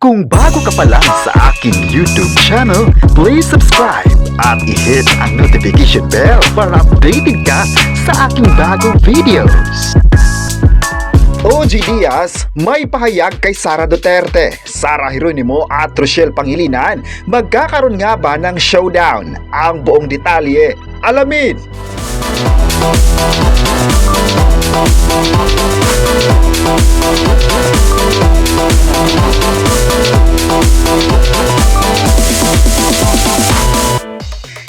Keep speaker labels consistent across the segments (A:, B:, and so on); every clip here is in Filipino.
A: Kung bago ka pa lang sa aking YouTube channel, please subscribe at i-hit ang notification bell para updated ka sa aking bagong videos. OG Diaz may pahayag kay Sara Duterte. Sara Geronimo at Rochelle Pangilinan, magkakaroon nga ba ng showdown? Ang buong detalye, alamin!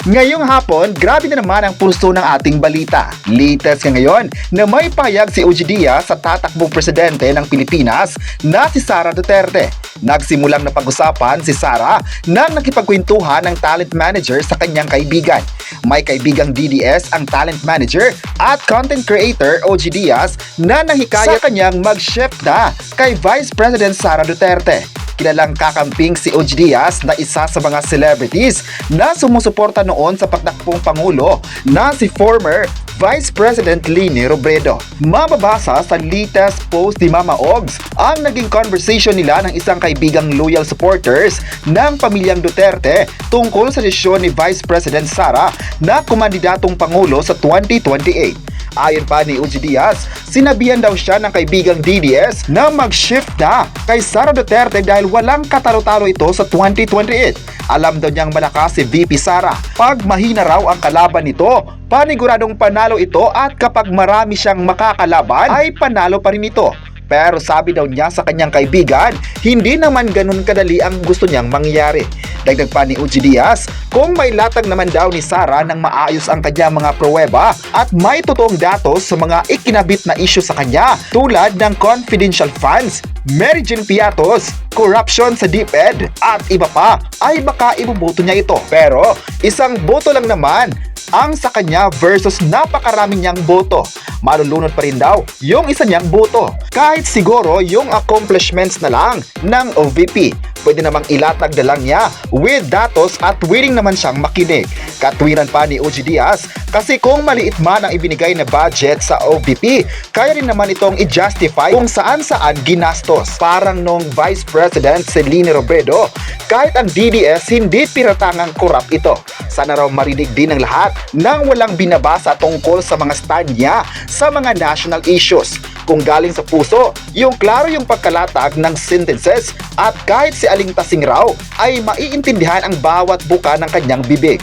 A: Ngayong hapon, grabe na naman ang pulso ng ating balita. Latest nga ngayon na may pahayag si OG Diaz sa tatakbong presidente ng Pilipinas na si Sara Duterte. Nagsimulang na pag-usapan si Sara nang nakipagkwentuhan ng talent manager sa kanyang kaibigan. May kaibigang DDS ang talent manager at content creator OG Diaz na nahikaya kanyang mag-shift na kay Vice President Sara Duterte. Kilalang kakamping si OG Diaz na isa sa mga celebrities na sumusuporta noon sa patakbong Pangulo na si former Vice President Leni Robredo. Mababasa sa latest post ni Mama Ogs ang naging conversation nila ng isang kaibigang loyal supporters ng pamilyang Duterte tungkol sa desisyon ni Vice President Sara na kumandidatong Pangulo sa 2028. Ayon pa ni OG Diaz, sinabihan daw siya ng kaibigang DDS na mag-shift na kay Sara Duterte dahil walang katalo-talo ito sa 2028. Alam daw niyang malakas si VP Sara. Pag mahina raw ang kalaban nito, paniguradong panalo ito at kapag marami siyang makakalaban ay panalo pa rin ito. Pero sabi daw niya sa kanyang kaibigan, hindi naman ganun kadali ang gusto niyang mangyari. Dagdag pa ni OG Diaz, kung may latag naman daw ni Sara nang maayos ang kanyang mga pruweba at may totoong datos sa mga ikinabit na issue sa kanya tulad ng confidential funds, Mary Jane Piatos, corruption sa DepEd at iba pa, ay baka ibuboto niya ito. Pero isang boto lang naman ang sa kanya versus napakarami niyang boto. Malulunod pa rin daw yung isa niyang boto. Kahit siguro yung accomplishments na lang ng OVP, pwede namang ilatag na lang niya with datos at willing naman siyang makinig. Katwiran pa ni OG Diaz, kasi kung maliit man ang ibinigay na budget sa OVP, kaya rin naman itong i-justify kung saan-saan ginastos. Parang nung Vice President si Leni Robredo, kahit ang DDS hindi piratangang korap ito. Sana raw marinig din ng lahat nang walang binabasa tungkol sa mga stand niya sa mga national issues. Kung galing sa puso, yung klaro yung pagkalatag ng sentences at kahit si Aling Tasing raw ay maiintindihan ang bawat buka ng kanyang bibig.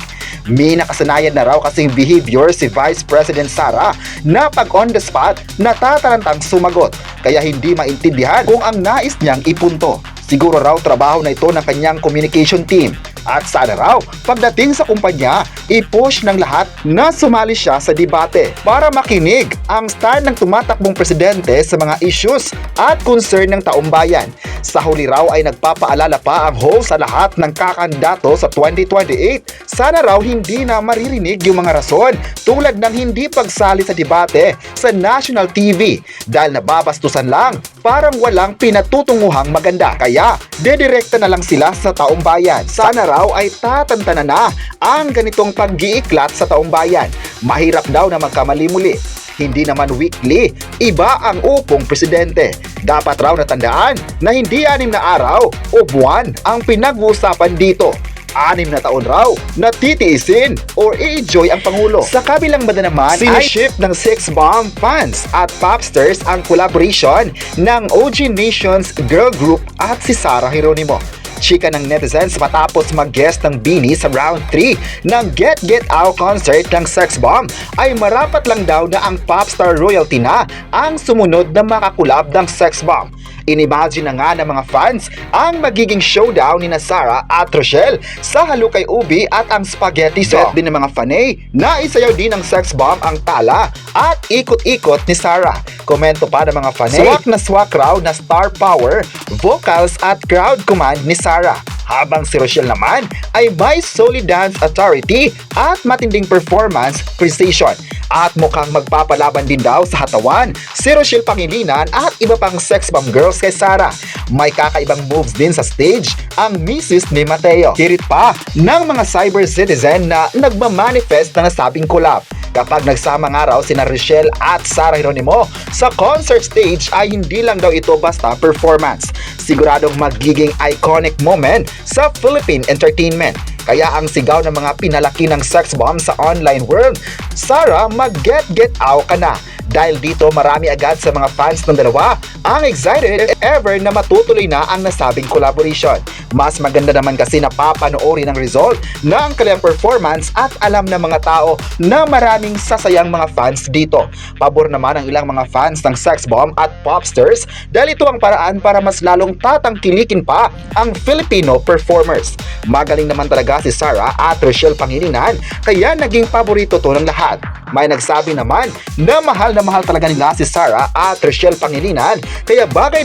A: May nakasanayan na raw kasing behavior si Vice President Sara na pag on the spot natatarantang sumagot kaya hindi maintindihan kung ang nais niyang ipunto. Siguro raw trabaho na ito ng kanyang communication team. At sana raw, pagdating sa kumpanya, i-push ng lahat na sumali siya sa debate para makinig ang stand ng tumatakbong presidente sa mga issues at concern ng taong bayan. Sa huli raw ay nagpapaalala pa ang host sa lahat ng kakandidato sa 2028. Sana raw hindi na maririnig yung mga rason tulad ng hindi pagsali sa debate sa national TV dahil nababastusan lang, parang walang pinatutunguhang maganda. Kaya, dedirekta na lang sila sa taong bayan. Sana raw ay tatantanan na ang ganitong pag-iiklat sa taong bayan. Mahirap daw na magkamali muli. Hindi naman weekly, iba ang upong presidente. Dapat raw natandaan na hindi 6 na araw o buwan ang pinag-uusapan dito. 6 na taon raw na titiisin or i-enjoy ang Pangulo. Sa kabilang banda naman, siniship ng Sex Bomb fans at popsters ang collaboration ng OG Nations girl group at si Sara Geronimo. Chika ng netizens matapos mag-guest ng BINI sa round 3 ng Get Get Out concert ng Sex Bomb ay marapat lang daw na ang popstar royalty na ang sumunod na makakulab ng Sex Bomb. Inimagine na nga ng mga fans ang magiging showdown ni Sara at Rochelle sa Halukay Ubi at ang Spaghetti Set din ng mga fanay na isayaw din ng Sex Bomb ang tala at ikot-ikot ni Sara. Komento pa ng mga fanay, swak na swak raw na star power, vocals at crowd command ni Sara. Habang si Rochelle naman ay may solid dance authority at matinding performance precision. At mukhang magpapalaban din daw sa hatawan si Rochelle Pangilinan at iba pang sex bomb girls kay Sara. May kakaibang moves din sa stage ang Mrs. ni Mateo. Hirit pa ng mga cyber citizen na nagmamanifest na nasabing collab. Kapag nagsama nga raw sina Rochelle at Sarah Geronimo sa concert stage ay hindi lang daw ito basta performance. Siguradong magiging iconic moment sa Philippine entertainment. Kaya ang sigaw ng mga pinalaki ng sex bomb sa online world, Sarah, mag-get out ka na. Dahil dito marami agad sa mga fans ng dalawa ang excited if ever na matutuloy na ang nasabing collaboration. Mas maganda naman kasi na papanoorin ang result ng kanilang performance at alam ng mga tao na maraming sasayang mga fans dito. Pabor naman ang ilang mga fans ng sex bomb at popsters dahil ito ang paraan para mas lalong tatangkilikin pa ang Filipino performers. Magaling naman talaga si Sarah at Rochelle Pangilinan kaya naging paborito to ng lahat. May nagsabi naman na mahal talaga nila si Sarah at Rochelle Pangilinan kaya bagay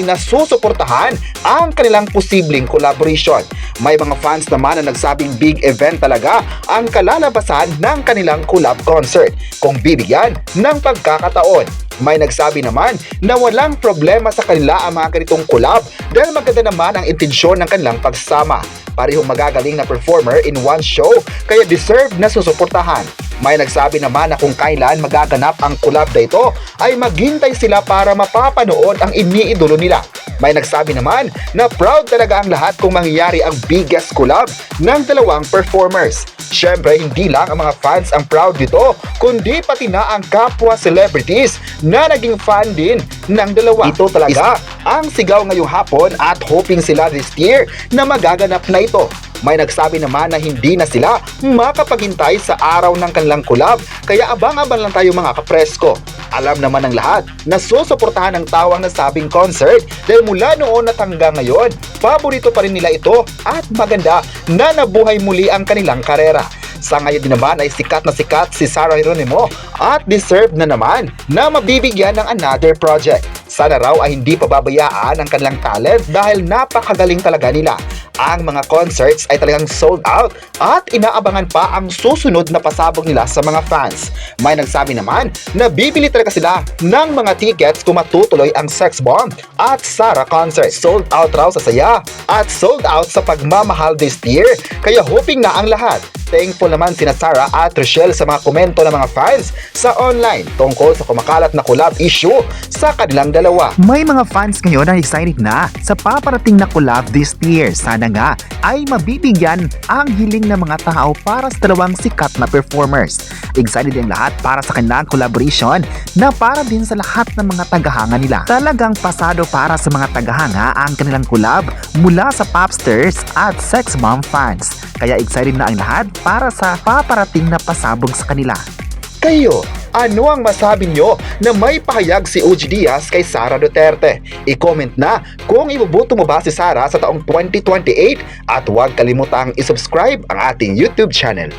A: na susuportahan ang kanilang posibleng collaboration. May mga fans naman na nagsabing big event talaga ang kalalabasan ng kanilang collab concert kung bibigyan ng pagkakataon. May nagsabi naman na walang problema sa kanila ang mga ganitong collab dahil maganda naman ang intensyon ng kanilang pagsama. Parehong magagaling na performer in one show kaya deserve na susuportahan. May nagsabi naman na kung kailan magaganap ang collab na ito ay maghintay sila para mapapanood ang iniidolo nila. May nagsabi naman na proud talaga ang lahat kung mangyayari ang biggest collab ng dalawang performers. Siyempre, hindi lang ang mga fans ang proud dito, kundi pati na ang kapwa celebrities na naging fan din ng dalawa. Ito talaga ang sigaw ngayong hapon at hoping sila this year na magaganap na ito. May nagsabi naman na hindi na sila makapaghintay sa araw ng kanilang collab kaya abang-abang lang tayo mga kapresko. Alam naman ng lahat na susuportahan ang tawang nasabing concert dahil mula noon at hanggang ngayon, paborito pa rin nila ito at maganda na nabuhay muli ang kanilang karera. Sa ngayon din naman ay sikat na sikat si Sarah Geronimo at deserve na naman na mabibigyan ng another project. Sana raw ay hindi pababayaan ang kanilang talent dahil napakagaling talaga nila. Ang mga concerts ay talagang sold out at inaabangan pa ang susunod na pasabog nila sa mga fans. May nagsabi naman na bibili talaga sila ng mga tickets kung matutuloy ang Sex Bomb at Sarah concert. Sold out raw sa saya at sold out sa pagmamahal this year kaya hoping na ang lahat. Thankful naman sina Sarah at Rochelle sa mga komento ng mga fans sa online tungkol sa kumakalat na collab issue sa kanilang dalawa.
B: May mga fans ngayon na excited na sa paparating na collab this year. Sana nga ay mabibigyan ang hiling ng mga tao para sa dalawang sikat na performers. Excited din lahat para sa kanilang collaboration na para din sa lahat ng mga tagahanga nila. Talagang pasado para sa mga tagahanga ang kanilang collab mula sa popsters at sex bomb fans. Kaya excited na ang lahat para sa paparating na pasabog sa kanila.
A: Kayo, ano ang masabi nyo na may pahayag si OG Diaz kay Sara Duterte? I-comment na kung ibubuto mo ba si Sara sa taong 2028 at huwag kalimutang isubscribe ang ating YouTube channel.